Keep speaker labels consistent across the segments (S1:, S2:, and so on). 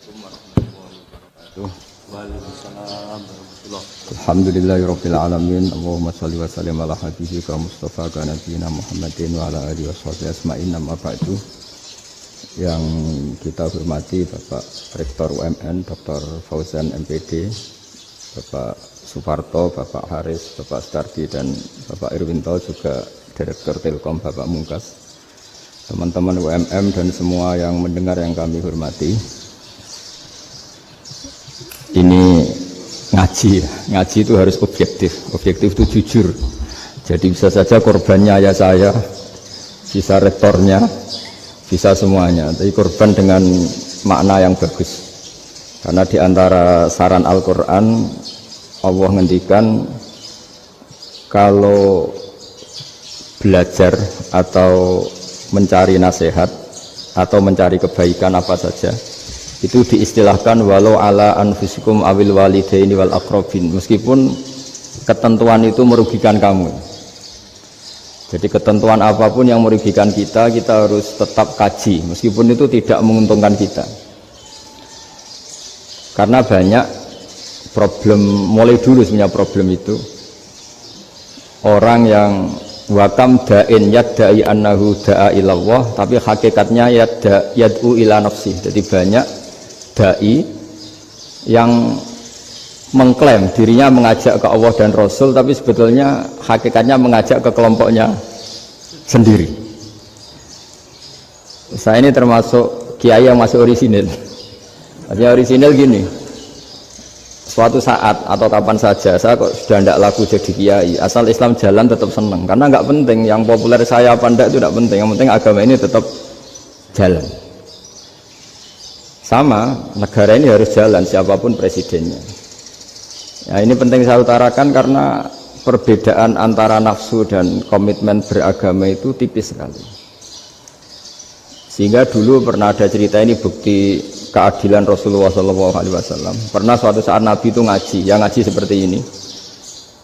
S1: Waalaikumsalam warahmatullahi wabarakatuh.
S2: Alhamdulillahirabbil alamin. Allahumma shalli wa sallim ala habibika Mustafa ka nabiyina Muhammadin wa ala alihi washabihi asma'in. Amma ba'du. Yang kita hormati Bapak Rektor UMN Dr. Fauzan MPD, Bapak Suparto, Bapak Haris, Bapak Stardi dan Bapak Irwinto, juga Direktur Telkom Bapak Mungkas, teman-teman UMM dan semua yang mendengar yang kami hormati. Ini ngaji itu harus objektif itu jujur. Jadi bisa saja korbannya ayah saya, bisa rektornya, bisa semuanya, tapi korban dengan makna yang bagus. Karena di antara saran Al-Quran, Allah ngendikan kalau belajar atau mencari nasihat atau mencari kebaikan apa saja, itu diistilahkan walau ala anfusikum awil walidaini wal aqrabin, meskipun ketentuan itu merugikan kamu. Jadi ketentuan apapun yang merugikan kita harus tetap kaji meskipun itu tidak menguntungkan kita. Karena banyak problem, mulai dulu sebenarnya problem itu orang yang wakam da'in yadda'i annahu da'a ilallah, tapi hakikatnya yad'u ila nafsih. Jadi banyak dai yang mengklaim dirinya mengajak ke Allah dan Rasul, tapi sebetulnya hakikatnya mengajak ke kelompoknya sendiri. Saya ini termasuk kiai yang masih orisinil. Artinya orisinil gini, suatu saat atau kapan saja saya kok sudah tidak laku jadi kiai, asal Islam jalan tetap senang, karena nggak penting yang populer saya apa enggak, itu tidak penting, yang penting agama ini tetap jalan. Sama, negara ini harus jalan siapapun presidennya. Ya, ini penting saya utarakan karena perbedaan antara nafsu dan komitmen beragama itu tipis sekali. Sehingga dulu pernah ada cerita, ini bukti keadilan Rasulullah SAW. Pernah suatu saat Nabi itu ngaji, yang ngaji seperti ini.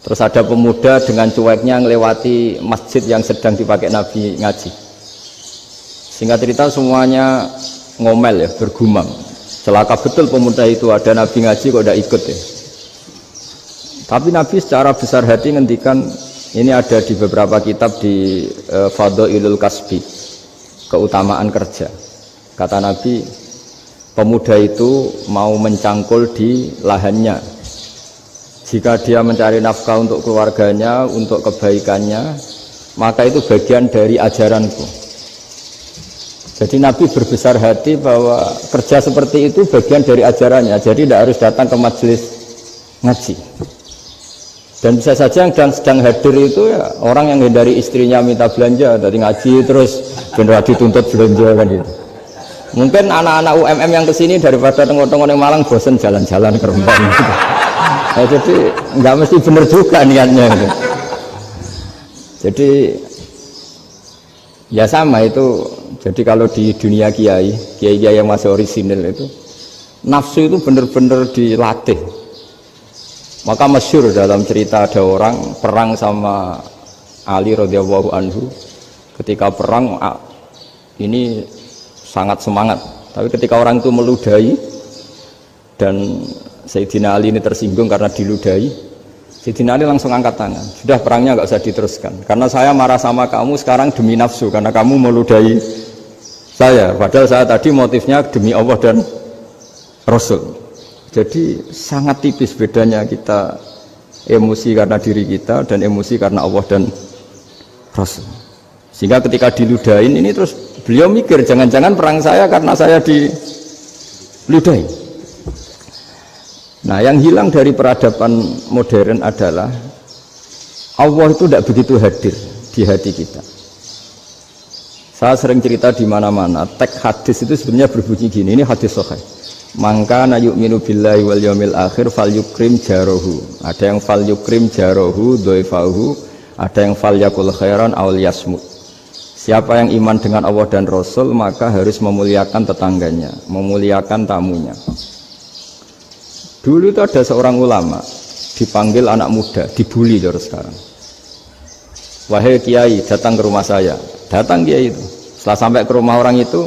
S2: Terus ada pemuda dengan cueknya ngelewati masjid yang sedang dipakai Nabi ngaji. Singkat cerita semuanya ngomel ya, bergumam, celaka betul pemuda itu, ada Nabi ngaji kok tidak ikut ya. Tapi Nabi secara besar hati ngendikan, ini ada di beberapa kitab di Fadhailul Kasbi, keutamaan kerja. Kata Nabi, pemuda itu mau mencangkul di lahannya. Jika dia mencari nafkah untuk keluarganya, untuk kebaikannya, maka itu bagian dari ajaranku. Jadi Nabi berbesar hati bahwa kerja seperti itu bagian dari ajarannya. Jadi tidak harus datang ke majelis ngaji. Dan bisa saja yang sedang hadir itu ya orang yang hindari istrinya minta belanja, dari ngaji terus benar dituntut belanja kan gitu. Mungkin anak-anak UMM yang kesini daripada tengok-tengok yang Malang bosan jalan-jalan ke Rembang gitu. Nah, jadi nggak mesti benar juga niatnya gitu. Jadi ya sama itu. Jadi kalau di dunia kiai yang masih orisinil itu, nafsu itu benar-benar dilatih. Maka masyhur dalam cerita ada orang perang sama Ali radhiyallahu anhu. Ketika perang ini sangat semangat, tapi ketika orang itu meludahi dan Sayyidina Ali ini tersinggung karena diludahi, Sayyidina Ali langsung angkat tangan, sudah perangnya nggak usah diteruskan, karena saya marah sama kamu sekarang demi nafsu, karena kamu meludahi saya, padahal saya tadi motifnya demi Allah dan Rasul. Jadi sangat tipis bedanya kita emosi karena diri kita dan emosi karena Allah dan Rasul. Sehingga ketika diludahin ini terus beliau mikir, jangan-jangan perang saya karena saya diludahi. Nah, yang hilang dari peradaban modern adalah Allah itu tidak begitu hadir di hati kita. Saya sering cerita di mana-mana, teks hadis itu sebenarnya berbunyi gini, ini hadis sahih. Mangka na yu'minu billahi wal yaumil akhir fal yukrim jarohu. Ada yang fal yukrim jarohu dhaifahu, ada yang fal yakul khairan aw yasmut. Siapa yang iman dengan Allah dan Rasul maka harus memuliakan tetangganya, memuliakan tamunya. Dulu itu ada seorang ulama dipanggil anak muda, dibully terus sekarang. Wahai kiai, datang ke rumah saya. Datang kiai itu. Setelah sampai ke rumah orang itu,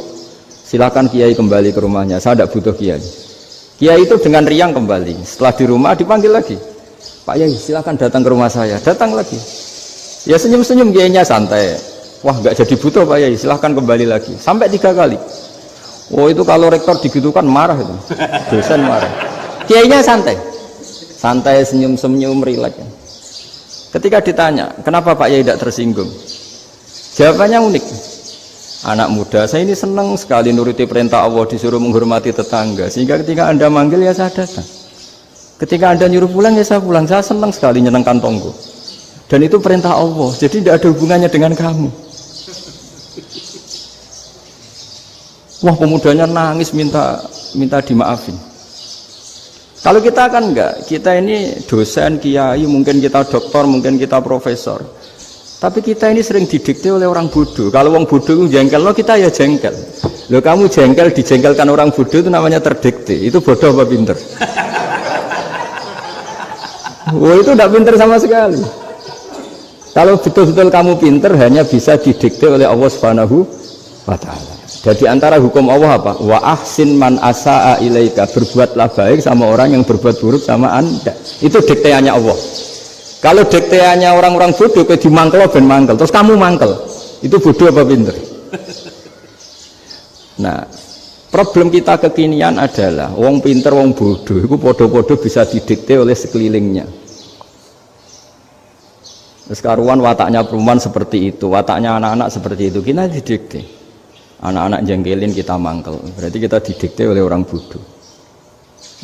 S2: Silakan kiai kembali ke rumahnya, saya tidak butuh kiai. Kiai itu dengan riang kembali. Setelah di rumah dipanggil lagi, Pak Yai silakan datang ke rumah saya. Datang lagi. Ya senyum-senyum kiainya santai. Wah nggak jadi butuh Pak Yai, silahkan kembali lagi. Sampai 3 kali. Oh itu kalau rektor digitukan marah itu, dosen marah. Kiainya santai, santai senyum-senyum rileks. Ketika ditanya, kenapa Pak Yai tidak tersinggung? Jawabannya unik. Anak muda, saya ini senang sekali nuruti perintah Allah, disuruh menghormati tetangga. Sehingga ketika Anda manggil ya saya datang. Ketika Anda nyuruh pulang ya saya pulang. Saya senang sekali nyenangkan tonggo. Dan itu perintah Allah, jadi tidak ada hubungannya dengan kamu. Wah pemudanya nangis minta dimaafin. Kalau kita kan enggak, kita ini dosen, kiai, mungkin kita doktor, mungkin kita profesor. Tapi kita ini sering didikte oleh orang bodoh. Kalau orang bodoh itu jengkel, lo kita ya jengkel. Lo kamu jengkel, dijengkelkan orang bodoh itu namanya terdikte. Itu bodoh apa pinter? Wah itu tidak pinter sama sekali. Kalau betul-betul kamu pinter, hanya bisa didikte oleh Allah Subhanahu wa Ta'ala. Jadi antara hukum Allah apa? Wa ahsin man asa'a ilaika, berbuatlah baik sama orang yang berbuat buruk sama Anda. Itu dikteannya Allah. Kalau dikteannya orang-orang bodoh kayak dimangkel ben mangkel, terus kamu mangkel. Itu bodoh apa pinter? Nah, problem kita kekinian adalah wong pinter, wong bodoh itu podo-podo bisa didikte oleh sekelilingnya. Terus karuan wataknya perempuan seperti itu, wataknya anak-anak seperti itu, kita didikte. Anak-anak jengkelin kita mangkel, berarti kita didikte oleh orang bodoh.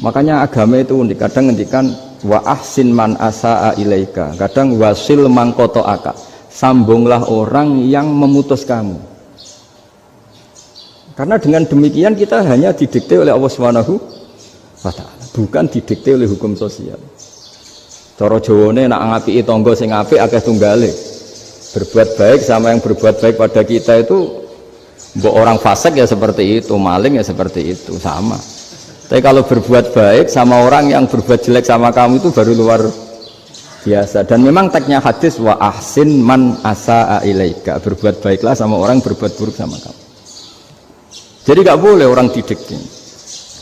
S2: Makanya agama itu unik, kadang ngendikan wa ahsin man asa'a ilaika, kadang wasil man qata'aka, sambunglah orang yang memutus kamu. Karena dengan demikian kita hanya didikte oleh Allah Subhanahu wa Ta'ala, bukan didikte oleh hukum sosial. Cara Jawane nak ngapiki tangga sing apik akeh tunggale. Berbuat baik sama yang berbuat baik pada kita itu, mbok orang fasik ya seperti itu, maling ya seperti itu, sama. Tapi kalau berbuat baik sama orang yang berbuat jelek sama kamu itu baru luar biasa. Dan memang teksnya hadis wa ahsin man asa'a ilaika, berbuat baiklah sama orang berbuat buruk sama kamu. Jadi nggak boleh orang didikte.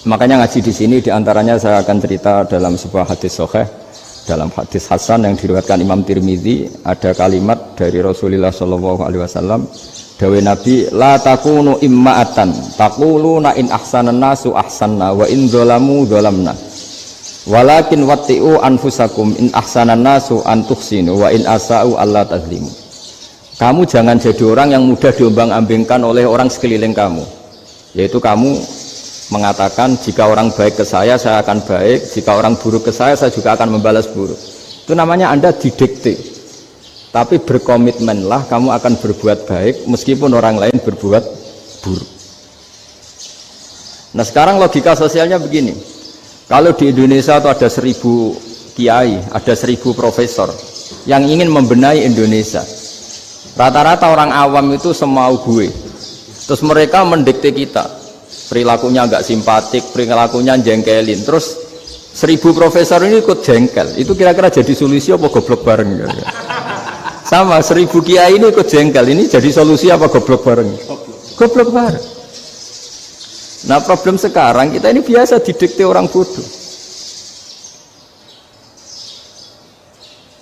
S2: Makanya ngaji di sini diantaranya saya akan cerita dalam sebuah hadis sahih, dalam hadis hasan yang diriwayatkan Imam Tirmidzi, ada kalimat dari Rasulullah SAW. Dawe Nabi, la takunu imma'atan taquluna in ahsanan nasu ahsanna wa in dzalamu dzalamna walakin watti'u anfusakum in ahsanan nasu an tuhsinu wa in asa'u alla tazlimu. Kamu jangan jadi orang yang mudah diombang-ambingkan oleh orang sekeliling kamu, yaitu kamu mengatakan jika orang baik ke saya akan baik, jika orang buruk ke saya juga akan membalas buruk. Itu namanya Anda didikte. Tapi berkomitmenlah kamu akan berbuat baik meskipun orang lain berbuat buruk. Nah sekarang logika sosialnya begini, kalau di Indonesia itu ada 1000 kiai, ada 1000 profesor yang ingin membenahi Indonesia, rata-rata orang awam itu semau gue, terus mereka mendikte kita, perilakunya agak simpatik, perilakunya jengkelin, terus 1000 profesor ini ikut jengkel, itu kira-kira jadi solusi apa goblok bareng? Sama 1000 kiai ini ikut jengkel, ini jadi solusi apa goblok bareng? Goblok bareng. Nah problem sekarang kita ini biasa didikte orang bodoh.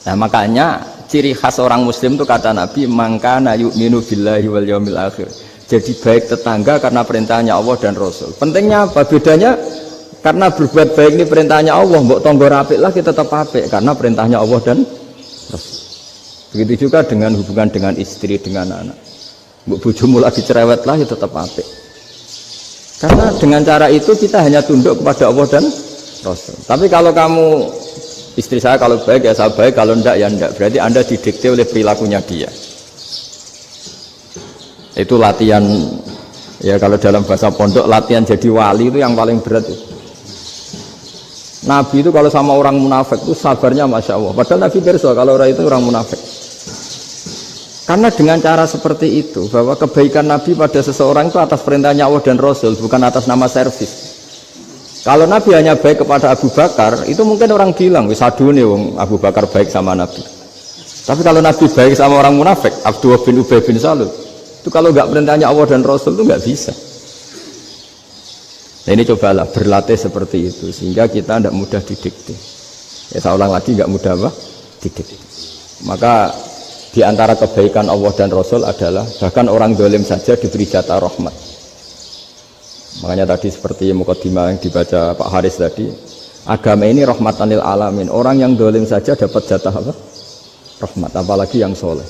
S2: Nah makanya ciri khas orang muslim itu kata Nabi, mangkana yu'minu billahi wal yaumil akhir. Jadi baik tetangga karena perintahnya Allah dan Rasul. Pentingnya apa? Bedanya karena berbuat baik ini perintahnya Allah, mbok tonggo apik lah kita tetap apik karena perintahnya Allah dan Rasul. Begitu juga dengan hubungan dengan istri, dengan anak. Mbok bojomu lagi cerewet lah ya tetap apik. Karena dengan cara itu kita hanya tunduk kepada Allah dan Rasul. Tapi kalau kamu, istri saya kalau baik ya saya baik, kalau enggak ya enggak. Berarti Anda didikte oleh perilakunya dia. Itu latihan, ya kalau dalam bahasa pondok latihan jadi wali itu yang paling berat itu. Nabi itu kalau sama orang munafik itu sabarnya Masya Allah. Padahal Nabi berso kalau orang itu orang munafik. Karena dengan cara seperti itu, bahwa kebaikan Nabi pada seseorang itu atas perintahnya Allah dan Rasul, bukan atas nama servis. Kalau Nabi hanya baik kepada Abu Bakar, itu mungkin orang bilang, wis adune wong Abu Bakar baik sama Nabi. Tapi kalau Nabi baik sama orang munafik, Abdullah bin Ubay bin Salul, itu kalau nggak perintahnya Allah dan Rasul itu nggak bisa. Nah ini cobalah berlatih seperti itu sehingga kita tidak mudah didikte. Ya saya ulang lagi, nggak mudah apa? Didikte. Maka di antara kebaikan Allah dan Rasul adalah bahkan orang dolim saja diberi jatah rahmat. Makanya tadi seperti mukadimah yang dibaca Pak Haris tadi, agama ini rahmatan lil alamin. Orang yang dolim saja dapat jatah apa? Rahmat, apalagi yang soleh.